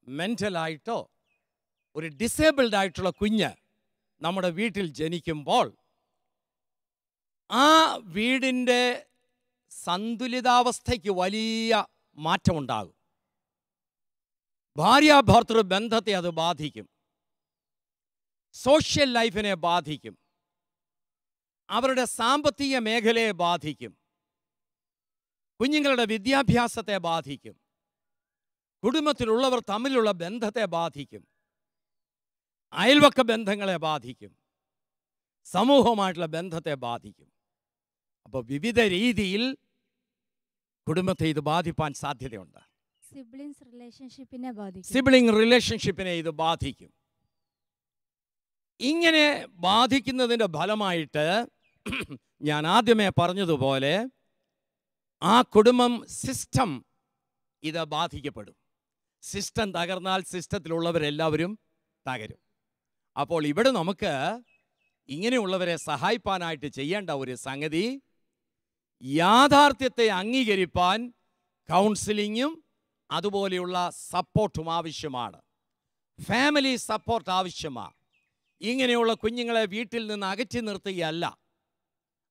മെന്റലായിട്ടോ ഒരു ഡിസേബിൾഡ് ആയിട്ടുള്ള കുഞ്ഞ് നമ്മുടെ വീട്ടിൽ ജനിക്കുമ്പോൾ ആ വീടിൻ്റെ സന്തുലിതാവസ്ഥയ്ക്ക് വലിയ മാറ്റമുണ്ടാകും. ഭാര്യാഭർത്തൃ ബന്ധത്തെ അത് ബാധിക്കും. സോഷ്യൽ ലൈഫിനെ ബാധിക്കും. അവരുടെ സാമ്പത്തിക മേഖലയെ ബാധിക്കും. കുഞ്ഞുങ്ങളുടെ വിദ്യാഭ്യാസത്തെ ബാധിക്കും. കുടുംബത്തിലുള്ളവർ തമ്മിലുള്ള ബന്ധത്തെ ബാധിക്കും. അയൽവക്ക ബന്ധങ്ങളെ ബാധിക്കും. സമൂഹവുമായിട്ടുള്ള ബന്ധത്തെ ബാധിക്കും. അപ്പോൾ വിവിധ രീതിയിൽ കുടുംബത്തെ ഇത് ബാധിപ്പാൻ സാധ്യതയുണ്ട്. സിബ്ലിംഗ് റിലേഷൻഷിപ്പിനെ ഇത് ബാധിക്കും. ഇങ്ങനെ ബാധിക്കുന്നതിൻ്റെ ഫലമായിട്ട് ഞാൻ ആദ്യമേ പറഞ്ഞതുപോലെ ആ കുടുംബം സിസ്റ്റം ഇത് ബാധിക്കപ്പെടും. സിസ്റ്റം തകർന്നാൽ സിസ്റ്റത്തിലുള്ളവരെല്ലാവരും തകരും. അപ്പോൾ ഇവിടെ നമുക്ക് ഇങ്ങനെയുള്ളവരെ സഹായിപ്പാനായിട്ട് ചെയ്യേണ്ട ഒരു സംഗതി, യാഥാർത്ഥ്യത്തെ അംഗീകരിപ്പാൻ കൗൺസിലിങ്ങും അതുപോലെയുള്ള സപ്പോർട്ടും ആവശ്യമാണ്. ഫാമിലി സപ്പോർട്ട് ആവശ്യമാണ്. ഇങ്ങനെയുള്ള കുഞ്ഞുങ്ങളെ വീട്ടിൽ നിന്ന് അകറ്റി നിർത്തുകയല്ല,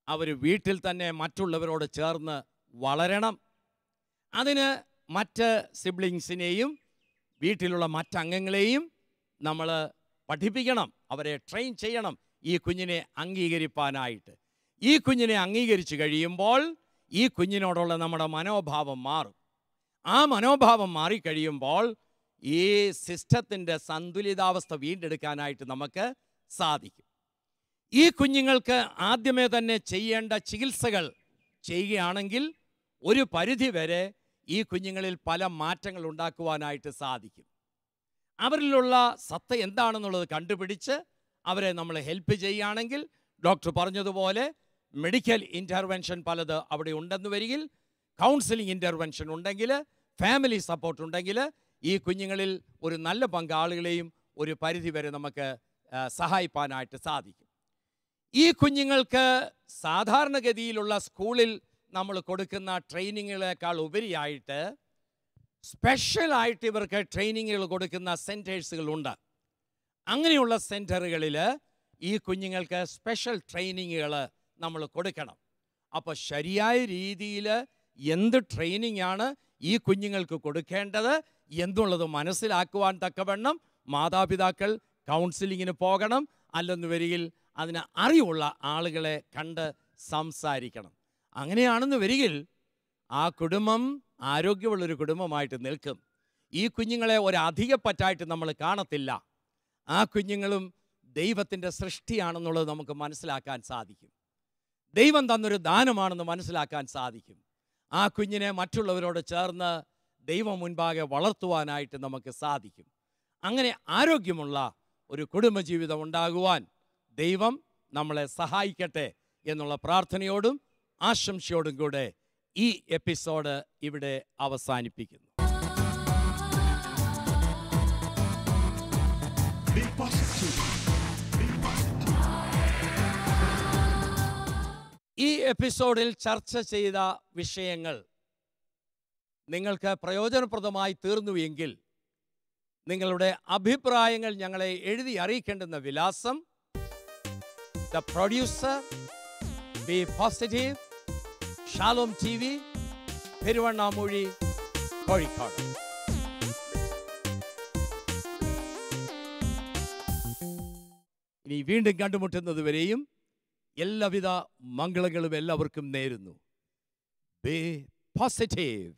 അവർ വീട്ടിൽ തന്നെ മറ്റുള്ളവരോട് ചേർന്ന് വളരണം. അതിന് മറ്റ് സിബ്ലിങ്സിനെയും വീട്ടിലുള്ള മറ്റംഗങ്ങളെയും നമ്മൾ പഠിപ്പിക്കണം, അവരെ ട്രെയിൻ ചെയ്യണം ഈ കുഞ്ഞിനെ അംഗീകരിപ്പാനായിട്ട്. ഈ കുഞ്ഞിനെ അംഗീകരിച്ച് കഴിയുമ്പോൾ ഈ കുഞ്ഞിനോടുള്ള നമ്മുടെ മനോഭാവം മാറും. ആ മനോഭാവം മാറിക്കഴിയുമ്പോൾ ഈ സിസ്റ്റത്തിൻ്റെ സന്തുലിതാവസ്ഥ വീണ്ടെടുക്കാനായിട്ട് നമുക്ക് സാധിക്കും. ഈ കുഞ്ഞുങ്ങൾക്ക് ആദ്യമേ തന്നെ ചെയ്യേണ്ട ചികിത്സകൾ ചെയ്യുകയാണെങ്കിൽ ഒരു പരിധി വരെ ഈ കുഞ്ഞുങ്ങളിൽ പല മാറ്റങ്ങൾ ഉണ്ടാക്കുവാനായിട്ട് സാധിക്കും. അവരിലുള്ള സത്ത എന്താണെന്നുള്ളത് കണ്ടുപിടിച്ച് അവരെ നമ്മൾ ഹെൽപ്പ് ചെയ്യുകയാണെങ്കിൽ, ഡോക്ടർ പറഞ്ഞതുപോലെ മെഡിക്കൽ ഇൻ്റർവെൻഷൻ പലത് അവിടെ ഉണ്ടെന്ന് വരികിൽ, കൗൺസിലിംഗ് ഇൻ്റർവെൻഷൻ ഉണ്ടെങ്കിൽ, ഫാമിലി സപ്പോർട്ട് ഉണ്ടെങ്കിൽ ഈ കുഞ്ഞുങ്ങളിൽ ഒരു നല്ല പങ്കാളികളെയും ഒരു പരിധി വരെ നമുക്ക് സഹായിപ്പാനായിട്ട് സാധിക്കും. ഈ കുഞ്ഞുങ്ങൾക്ക് സാധാരണഗതിയിലുള്ള സ്കൂളിൽ നമ്മൾ കൊടുക്കുന്ന ട്രെയിനിങ്ങുകളേക്കാൾ ഉപരിയായിട്ട് സ്പെഷ്യലായിട്ട് ഇവർക്ക് ട്രെയിനിങ്ങുകൾ കൊടുക്കുന്ന സെൻറ്റേഴ്സുകളുണ്ട്. അങ്ങനെയുള്ള സെൻറ്ററുകളിൽ ഈ കുഞ്ഞുങ്ങൾക്ക് സ്പെഷ്യൽ ട്രെയിനിങ്ങുകൾ നമ്മൾ കൊടുക്കണം. അപ്പോൾ ശരിയായ രീതിയിൽ എന്ത് ട്രെയിനിങ് ആണ് ഈ കുഞ്ഞുങ്ങൾക്ക് കൊടുക്കേണ്ടത് എന്നുള്ളത് മനസ്സിലാക്കുവാൻ തക്കവണ്ണം മാതാപിതാക്കൾ കൗൺസിലിങ്ങിന് പോകണം. അല്ലെന്ന് വരികിൽ അതിന് അറിവുള്ള ആളുകളെ കണ്ട് സംസാരിക്കണം. അങ്ങനെയാണെന്ന് വരികിൽ ആ കുടുംബം ആരോഗ്യമുള്ളൊരു കുടുംബമായിട്ട് നിൽക്കും. ഈ കുഞ്ഞുങ്ങളെ ഒരധികപ്പറ്റായിട്ട് നമ്മൾ കാണത്തില്ല. ആ കുഞ്ഞുങ്ങളും ദൈവത്തിൻ്റെ സൃഷ്ടിയാണെന്നുള്ളത് നമുക്ക് മനസ്സിലാക്കാൻ സാധിക്കും. ദൈവം തന്നൊരു ദാനമാണെന്ന് മനസ്സിലാക്കാൻ സാധിക്കും. ആ കുഞ്ഞിനെ മറ്റുള്ളവരോട് ചേർന്ന് ദൈവം മുൻപാകെ വളർത്തുവാനായിട്ട് നമുക്ക് സാധിക്കും. അങ്ങനെ ആരോഗ്യമുള്ള ഒരു കുടുംബജീവിതം ഉണ്ടാകുവാൻ ദൈവം നമ്മളെ സഹായിക്കട്ടെ എന്നുള്ള പ്രാർത്ഥനയോടും ആശംസയോടും കൂടെ ഈ എപ്പിസോഡ് ഇവിടെ അവസാനിപ്പിക്കുന്നു. ഈ എപ്പിസോഡിൽ ചർച്ച ചെയ്ത വിഷയങ്ങൾ നിങ്ങൾക്ക് പ്രയോജനപ്രദമായി തീർന്നുവെങ്കിൽ നിങ്ങളുടെ അഭിപ്രായങ്ങൾ ഞങ്ങളെ എഴുതി അറിയിക്കേണ്ടുന്ന വിലാസം: the producer, B positive, Shalom TV, Peruvannamuzhi, Kozhikode. ഇനി വീണ്ടും കണ്ടുമുട്ടുന്നത് വരെയും എല്ലാവിധ മംഗളങ്ങളും എല്ലാവർക്കും നേരുന്നു. B positive.